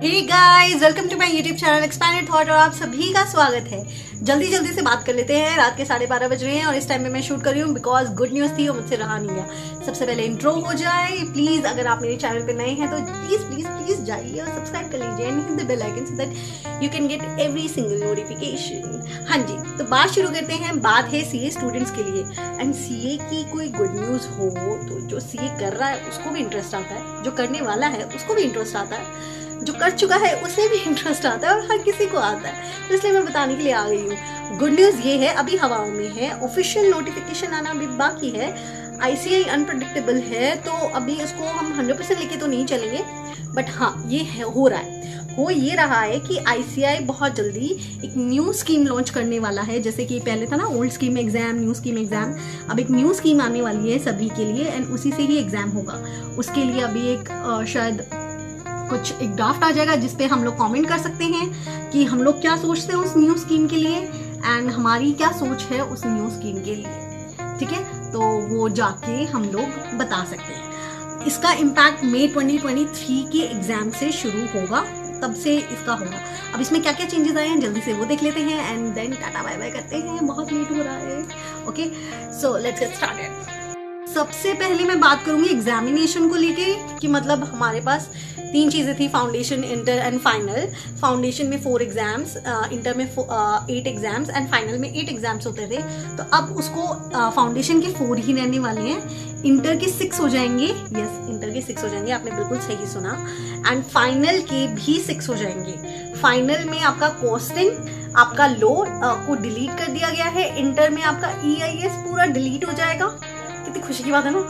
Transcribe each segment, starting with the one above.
Hey guys, welcome to my YouTube channel expanded thought और आप सभी का स्वागत है। जल्दी से बात कर लेते हैं। रात के 12:30 बज रहे हैं और इस टाइम में मैं शूट कर रही हूँ बिकॉज गुड न्यूज़ थी और मुझसे रहा नहीं गया। सबसे पहले इंट्रो हो जाए प्लीज़। अगर आप मेरे चैनल पे नए हैं तो प्लीज़ जाइए और सब्सक्राइब कर लीजिए and hit the bell icon so that you can get every single notification. हाँ जी, तो बात शुरू करते हैं। बात है सीए स्टूडेंट्स के लिए एंड सीए की कोई गुड न्यूज़ हो तो जो सीए कर रहा है उसको भी इंटरेस्ट आता है, जो करने वाला है उसको भी इंटरेस्ट आता है, जो कर चुका है उसे भी इंटरेस्ट आता है और हर किसी को आता है। तो इसलिए मैं बताने के लिए आ गई हूँ। गुड न्यूज़ ये है, अभी हवाओं में है, ऑफिशियल नोटिफिकेशन आना भी बाकी है। आईसीआई अनप्रेडिक्टेबल है तो अभी उसको हम 100% लेके तो नहीं चलेंगे, बट हाँ ये है, हो रहा है। हो ये रहा है कि आईसीआई बहुत जल्दी एक न्यू स्कीम लॉन्च करने वाला है। जैसे कि पहले था ना old scheme exam, new scheme exam, अब एक न्यू स्कीम आने वाली है सभी के लिए एंड उसी से ही एग्जाम होगा। उसके लिए अभी एक शायद कुछ एक ड्राफ्ट आ जाएगा जिसपे हम लोग कमेंट कर सकते हैं कि हम लोग क्या सोचते हैं उस न्यू स्कीम के लिए एंड हमारी क्या सोच है उस न्यू स्कीम के लिए। ठीक है, तो वो जाके हम लोग बता सकते हैं। इसका इम्पैक्ट मई 2023 के एग्जाम से शुरू होगा, तब से इसका होगा। अब इसमें क्या क्या चेंजेस आए हैं जल्दी से वो देख लेते हैं and then tata bye bye करते हैं, बहुत लेट हो रहा है। Okay, so let's get started. सबसे पहले मैं बात करूंगी एग्जामिनेशन को लेके कि मतलब हमारे पास 3 चीज़ें थी, foundation, inter and final. Foundation में 4 एग्जाम्स, इंटर में 8 एग्जाम्स एंड फाइनल में 8 एग्जाम्स होते थे। तो अब उसको फाउंडेशन के 4 ही रहने वाले हैं, इंटर के 6 हो जाएंगे। यस, इंटर के 6 हो जाएंगे, आपने बिल्कुल सही सुना। एंड फाइनल के भी 6 हो जाएंगे। फाइनल में आपका कॉस्टिंग, आपका लो को डिलीट कर दिया गया है। इंटर में आपका EIS पूरा डिलीट हो जाएगा, कितनी खुशी की बात है ना।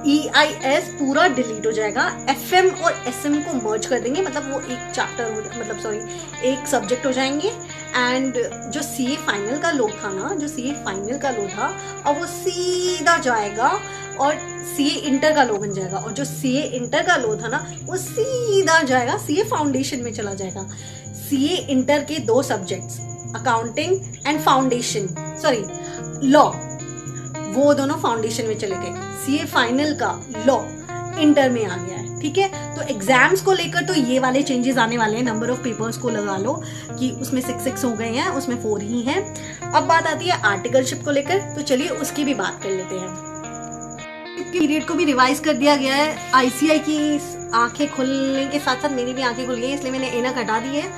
EIS पूरा डिलीट हो जाएगा। FM और SM को मर्ज कर देंगे, मतलब वो एक चैप्टर मतलब सॉरी एक सब्जेक्ट हो जाएंगे। एंड जो CA फाइनल का लोड था ना, जो CA फाइनल का लोड था अब वो सीधा जाएगा और CA इंटर का लो बन जाएगा, और जो CA इंटर का लो था ना वो सीधा जाएगा CA फाउंडेशन में चला जाएगा। CA इंटर के 2 subjects, accounting and foundation sorry law, वो दोनों फाउंडेशन में चले गए। CA फाइनल का लॉ इंटर में आ गया है। ठीक है, तो एग्जाम्स को लेकर तो ये वाले चेंजेस आने वाले हैं। नंबर ऑफ पेपर्स को लगा लो कि उसमें 6 हो गए हैं, उसमें 4 ही हैं। अब बात आती है आर्टिकलशिप को लेकर, तो चलिए उसकी भी बात कर लेते हैं। पीरियड को भी रिवाइज कर दिया गया है। आईसीआई की आंखें खुलने के साथ साथ मेरी भी आंखें खुल गई, इसलिए मैंने ऐनक हटा दी है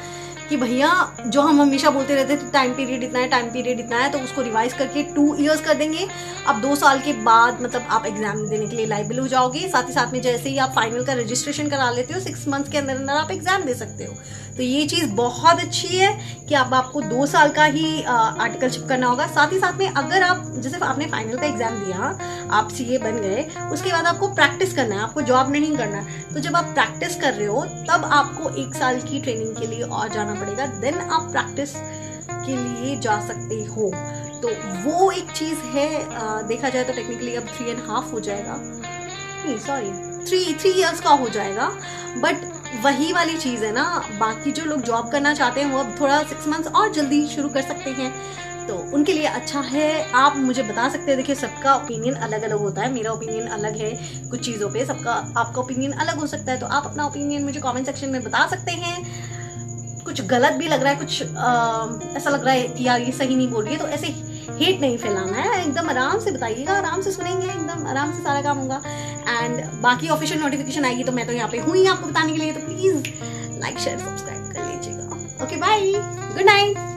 कि भैया जो हम हमेशा बोलते रहते थे टाइम पीरियड इतना है, टाइम पीरियड इतना है, तो उसको रिवाइज करके 2 इयर्स कर देंगे। अब 2 साल के बाद मतलब आप एग्जाम देने के लिए लायबल हो जाओगे। साथ ही साथ में जैसे ही आप फाइनल का रजिस्ट्रेशन करा लेते हो 6 मंथ्स के अंदर आप एग्जाम दे सकते हो। तो ये चीज़ बहुत अच्छी है कि अब आपको 2 साल का ही आर्टिकलशिप करना होगा। साथ ही साथ में अगर आप जैसे आपने फाइनल का एग्जाम दिया, आप CA बन गए, उसके बाद आपको प्रैक्टिस करना है, आपको जॉब नहीं करना है। तो जब आप प्रैक्टिस कर रहे हो तब आपको 1 साल की ट्रेनिंग के लिए और जाना पड़ेगा, देन आप प्रैक्टिस के लिए जा सकते हो। तो वो एक चीज़ है। देखा जाए तो टेक्निकली अब 3.5 हो जाएगा, नहीं सॉरी 3 इयर्स का हो जाएगा, बट वही वाली चीज़ है ना। बाकी जो लोग जॉब करना चाहते हैं वो अब थोड़ा 6 मंथ्स और जल्दी शुरू कर सकते हैं, तो उनके लिए अच्छा है। आप मुझे बता सकते हैं, देखिए सबका ओपिनियन अलग अलग होता है, मेरा ओपिनियन अलग है कुछ चीज़ों पे, सबका आपका ओपिनियन अलग हो सकता है। तो आप अपना ओपिनियन मुझे कमेंट सेक्शन में बता सकते हैं। कुछ गलत भी लग रहा है, कुछ ऐसा लग रहा है कि यार ये सही नहीं बोल रही है, तो ऐसे हेट नहीं फैलाना है, एकदम आराम से बताइएगा, आराम से सुनेंगे, एकदम आराम से सारा काम होगा। एंड बाकी ऑफिशियल नोटिफिकेशन आएगी तो मैं तो यहाँ पे हुई आपको बताने के लिए, तो प्लीज़ लाइक शेयर सब्सक्राइब कर लीजिएगा। Okay bye, good night.